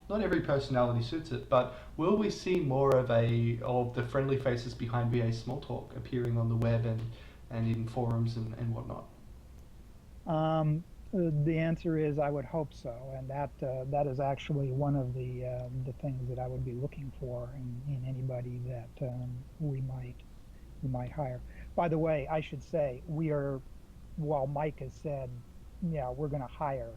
not every personality suits it, but will we see more of the friendly faces behind VA Smalltalk appearing on the web and in forums and whatnot? The answer is I would hope so, and that is actually one of the things that I would be looking for in anybody that we might hire. By the way, I should say we are, while Mike has said, yeah, we're going to hire.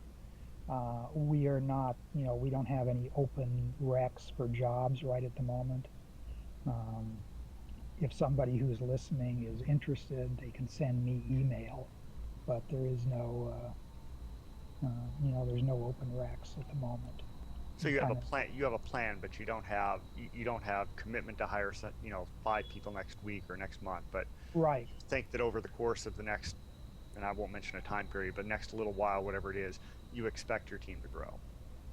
We are not, we don't have any open recs for jobs right at the moment. Um, if somebody who's listening is interested, they can send me email, but there is no, there's no open recs at the moment. So I'm you have a kind of plan. You have a plan, but you don't have commitment to hire five people next week or next month. But right. you think that over the course of the next, and I won't mention a time period, but next little while, whatever it is, you expect your team to grow.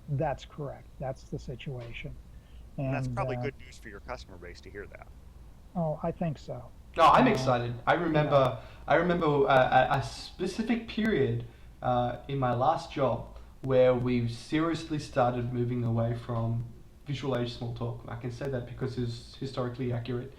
That's correct. That's the situation. And that's And probably good news for your customer base to hear that. oh, I think so. No, I'm Uh, excited. I you know, remember. I remember a specific period in my last job where we seriously started moving away from visual age small talk. I can say that because it's historically accurate,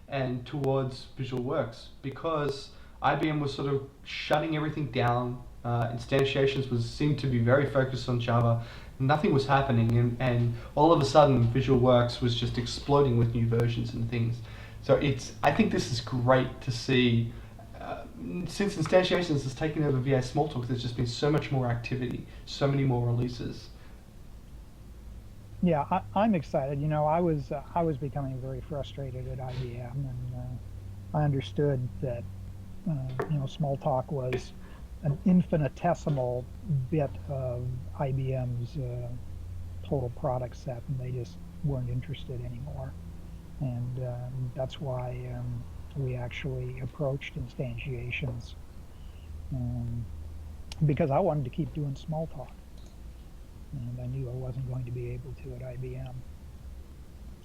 and towards visual works because IBM was sort of shutting everything down. Instantiations was seemed to be very focused on Java. Nothing was happening, and all of a sudden, Visual Works was just exploding with new versions and things. So I think this is great to see. Since Instantiations has taken over VS Smalltalk, there's just been so much more activity, so many more releases. yeah, I'm excited. I was becoming very frustrated at IBM, and I understood that Smalltalk was an infinitesimal bit of IBM's total product set, and they just weren't interested anymore. And that's why we actually approached instantiations, um, because I wanted to keep doing Smalltalk, and I knew I wasn't going to be able to at IBM.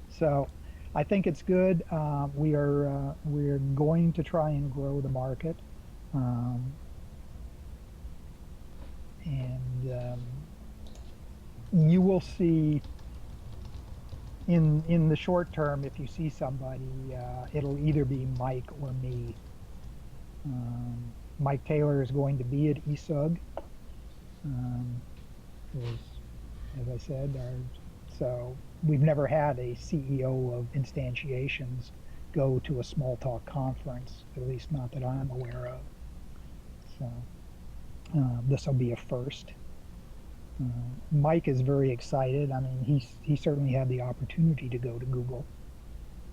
So I think it's good. We're going to try and grow the market, um, and you will see in the short term, if you see somebody, it'll either be Mike or me. Mike Taylor is going to be at ESUG, um, as I said. So we've never had a CEO of instantiations go to a Smalltalk conference, at least not that I'm aware of. So this will be a first. Mike is very excited. I mean, he certainly had the opportunity to go to Google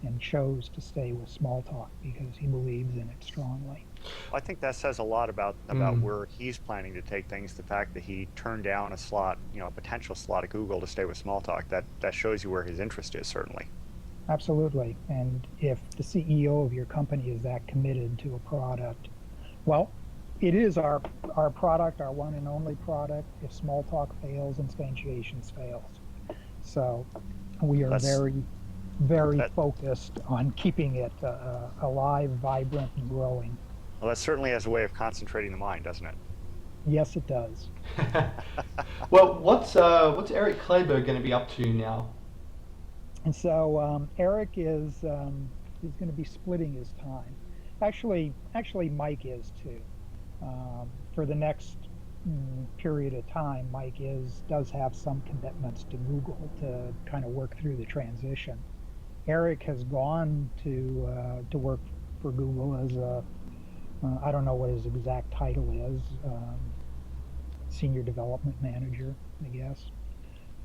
and chose to stay with Smalltalk because he believes in it strongly. Well, I think that says a lot about Mm. where he's planning to take things. The fact that he turned down a slot, a potential slot at Google to stay with Smalltalk, that shows you where his interest is certainly. Absolutely. And if the CEO of your company is that committed to a product, well, it is our product, our one and only product. If Smalltalk fails, instantiations fails. So we are That's very, very that. focused on keeping it alive, vibrant, and growing. Well, that certainly has a way of concentrating the mind, doesn't it? Yes, it does. Well, what's Eric Kleiber going to be up to now? And so Eric is going to be splitting his time. Actually, Mike is too. For the next period of time, Mike is does have some commitments to Google to kind of work through the transition. Eric has gone to work for Google as a I don't know what his exact title is, senior development manager, I guess.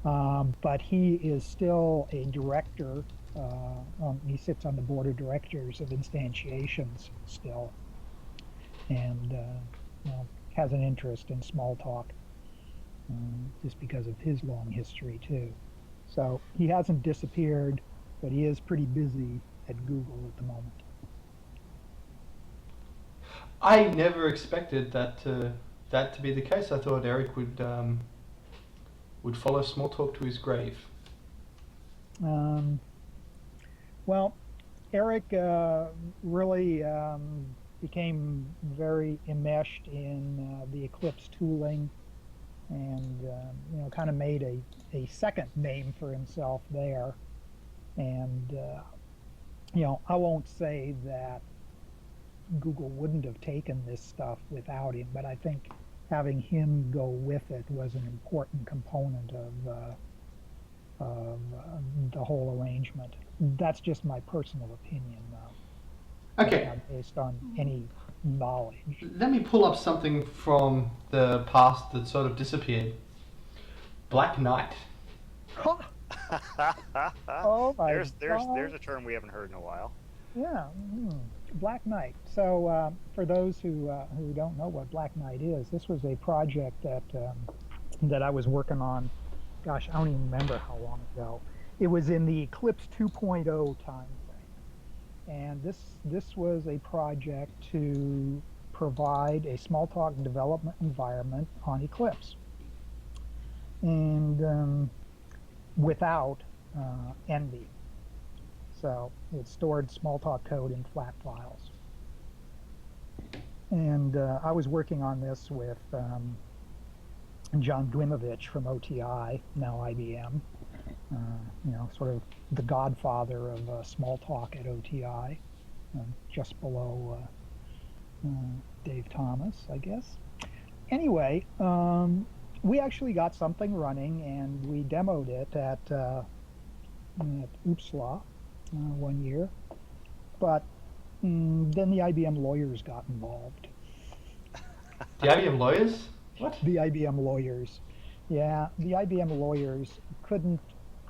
But he is still a director. He sits on the board of directors of Instantiations still, and has an interest in Smalltalk, just because of his long history too. So he hasn't disappeared, but he is pretty busy at Google at the moment. I never expected that to be the case. I thought Eric would follow Smalltalk to his grave. Um, well, Eric really became very enmeshed in the Eclipse tooling, and kind of made a second name for himself there. And I won't say that Google wouldn't have taken this stuff without him, but I think having him go with it was an important component of the whole arrangement. That's just my personal opinion, though. Okay. Not based on any knowledge. Let me pull up something from the past that sort of disappeared. Black Knight. Oh my there's God. a term we haven't heard in a while. Yeah, Black Knight. So for those who don't know what Black Knight is, this was a project that I was working on. Gosh, I don't even remember how long ago. It was in the Eclipse 2.0 time frame, and this was a project to provide a Smalltalk development environment on Eclipse, and without Envy. So it stored Smalltalk code in flat files. And I was working on this with John Dwimovich from OTI, now IBM, sort of the godfather of Smalltalk at OTI, just below Dave Thomas, I guess. Anyway, we actually got something running, and we demoed it at Uppsala one year, but then the IBM lawyers got involved. The IBM lawyers? What? The IBM lawyers, yeah, the IBM lawyers couldn't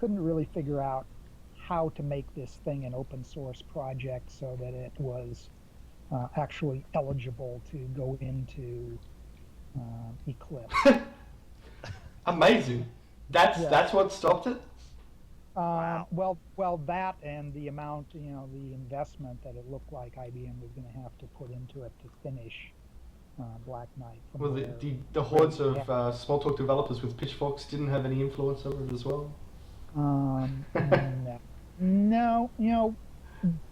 really figure out how to make this thing an open source project so that it was actually eligible to go into Eclipse. Amazing. That's what stopped it? Wow. Well, that and the amount, the investment that it looked like IBM was going to have to put into it to finish Black Knight. Well, the hordes of Smalltalk developers with pitchforks didn't have any influence over it as well? No,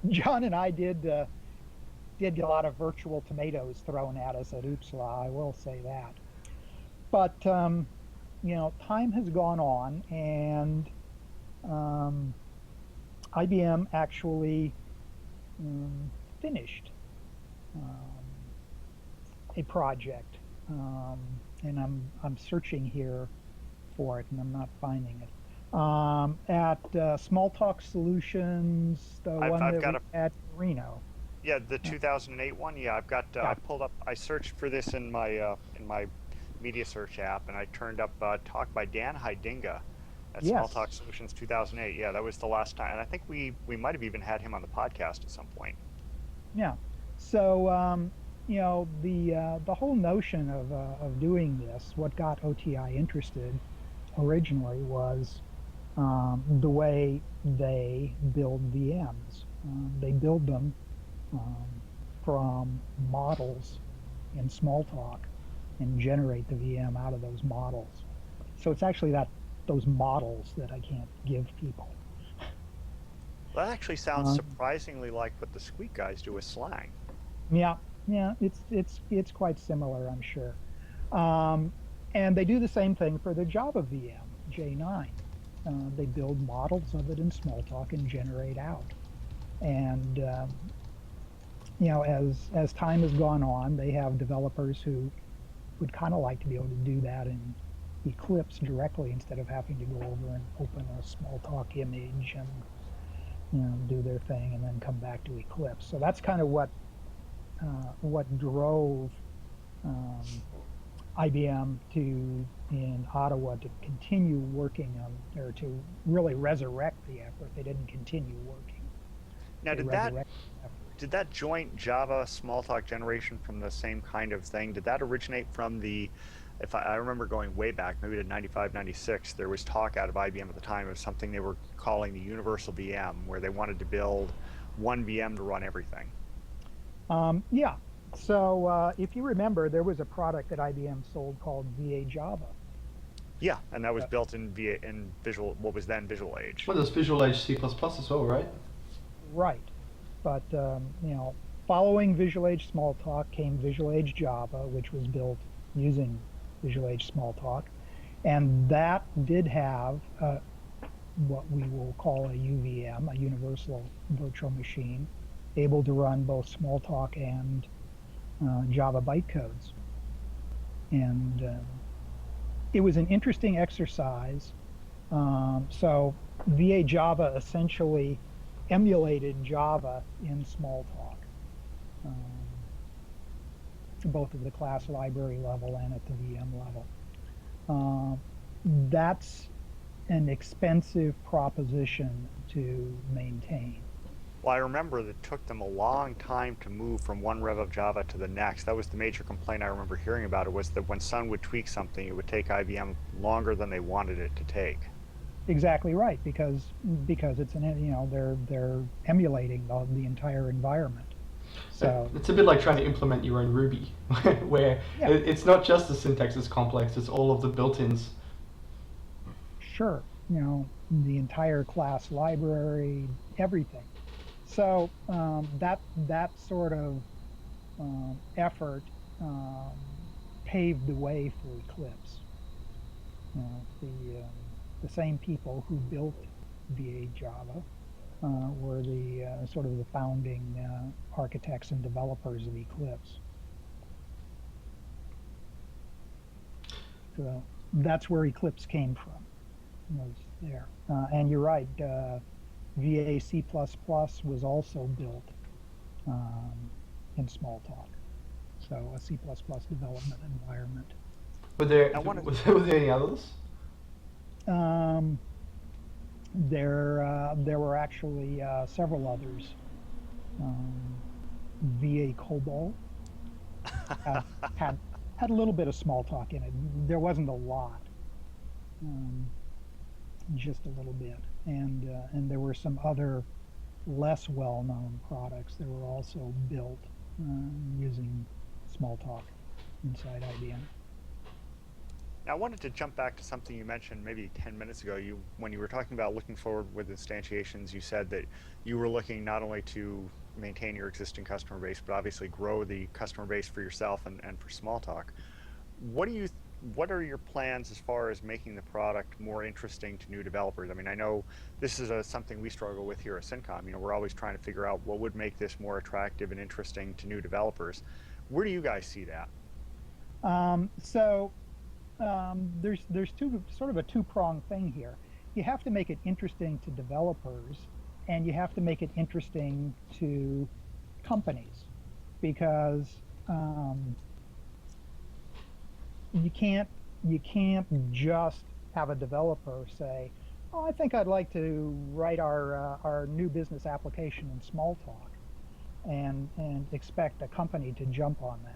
John and I did get a lot of virtual tomatoes thrown at us at Uppsala, I will say that. But, time has gone on, and IBM actually finished a project, and I'm searching here for it, and I'm not finding it. At Smalltalk Solutions, the one that we had in Reno. Yeah, the 2008 one. Yeah, I've got. I pulled up. I searched for this in my media search app, and I turned up talk by Dan Heidinga at Smalltalk Solutions 2008. Yeah, that was the last time, and I think we might have even had him on the podcast at some point. Yeah. So the whole notion of doing this, what got OTI interested originally was the way they build VMs. They build them from models in Smalltalk and generate the VM out of those models. So it's actually those models that I can't give people. That actually sounds surprisingly like what the Squeak guys do with Slang. Yeah, it's quite similar, I'm sure. And they do the same thing for the Java VM, J9. They build models of it in Smalltalk and generate out. And as time has gone on, they have developers who would kind of like to be able to do that in Eclipse directly instead of having to go over and open a Smalltalk image and do their thing and then come back to Eclipse. So that's kind of what drove IBM in Ottawa to continue working on, or to really resurrect the effort. They didn't continue working. Now, did that joint Java Smalltalk generation from the same kind of thing? Did that originate from if I remember going way back, maybe to 95, 96, there was talk out of IBM at the time of something they were calling the Universal VM, where they wanted to build one VM to run everything. Yeah. So if you remember, there was a product that IBM sold called VA Java. Yeah, and that was built in Visual, what was then Visual Age. Well, there's Visual Age C++ as well, right? Right. But, following Visual Age Smalltalk came Visual Age Java, which was built using Visual Age Smalltalk. And that did have what we will call a UVM, a universal virtual machine, able to run both Smalltalk and Java bytecodes. And it was an interesting exercise. So VA Java essentially emulated Java in Smalltalk, both at the class library level and at the VM level. That's an expensive proposition to maintain. Well, I remember that it took them a long time to move from one rev of Java to the next. That was the major complaint I remember hearing about it, was that when Sun would tweak something, it would take IBM longer than they wanted it to take. Exactly right, because it's they're emulating the entire environment. So it's a bit like trying to implement your own Ruby, where it's not just the syntax is complex; it's all of the built-ins. Sure, the entire class library, everything. So that sort of effort paved the way for Eclipse. The same people who built VA Java were the sort of the founding architects and developers of Eclipse. So that's where Eclipse came from, was there. And you're right, VA C++ was also built in Smalltalk, so a C++ development environment. Were there any others? There were actually several others. VA COBOL had a little bit of Smalltalk in it. There wasn't a lot, just a little bit. And there were some other less well-known products that were also built using Smalltalk inside IBM. Now, I wanted to jump back to something you mentioned maybe 10 minutes ago. When you were talking about looking forward with instantiations, you said that you were looking not only to maintain your existing customer base, but obviously grow the customer base for yourself and for Smalltalk. What are your plans as far as making the product more interesting to new developers? I mean, I know this is something we struggle with here at Syncom. We're always trying to figure out what would make this more attractive and interesting to new developers. Where do you guys see that? There's sort of a two-pronged thing here. You have to make it interesting to developers, and you have to make it interesting to companies, because you can't just have a developer say, "Oh, I think I'd like to write our new business application in Smalltalk," and expect a company to jump on that.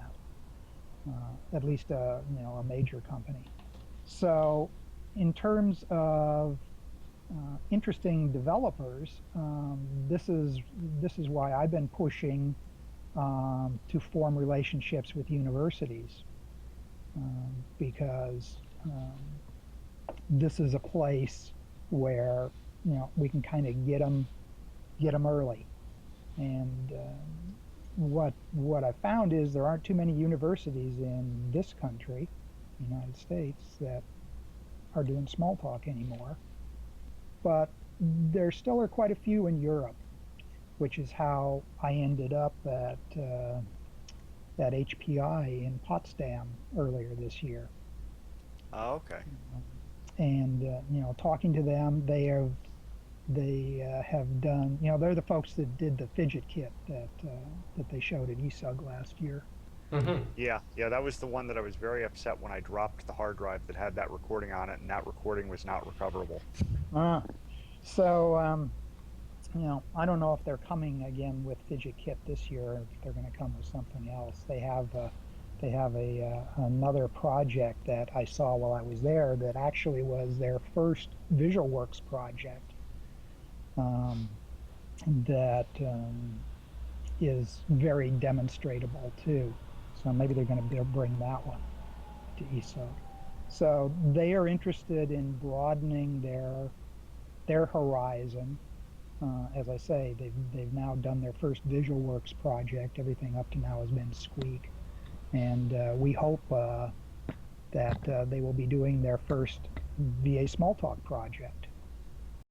At least a major company. So, in terms of interesting developers, this is why I've been pushing to form relationships with universities, because this is a place where we can kind of get them early. And what I found is there aren't too many universities in this country, the United States, that are doing Smalltalk anymore. But there still are quite a few in Europe, which is how I ended up at HPI in Potsdam earlier this year. Oh, okay. And talking to them, they have done, they're the folks that did the fidget kit that they showed at ESUG last year. Mm-hmm. Yeah, that was the one that I was very upset when I dropped the hard drive that had that recording on it, and that recording was not recoverable. So I don't know if they're coming again with fidget kit this year, or if they're going to come with something else. They have another project that I saw while I was there that actually was their first VisualWorks project. That is very demonstratable too. So maybe they're going to bring that one to ESUG. So they are interested in broadening their horizon. As I say, they've now done their first VisualWorks project. Everything up to now has been Squeak, and we hope that they will be doing their first VA Smalltalk project.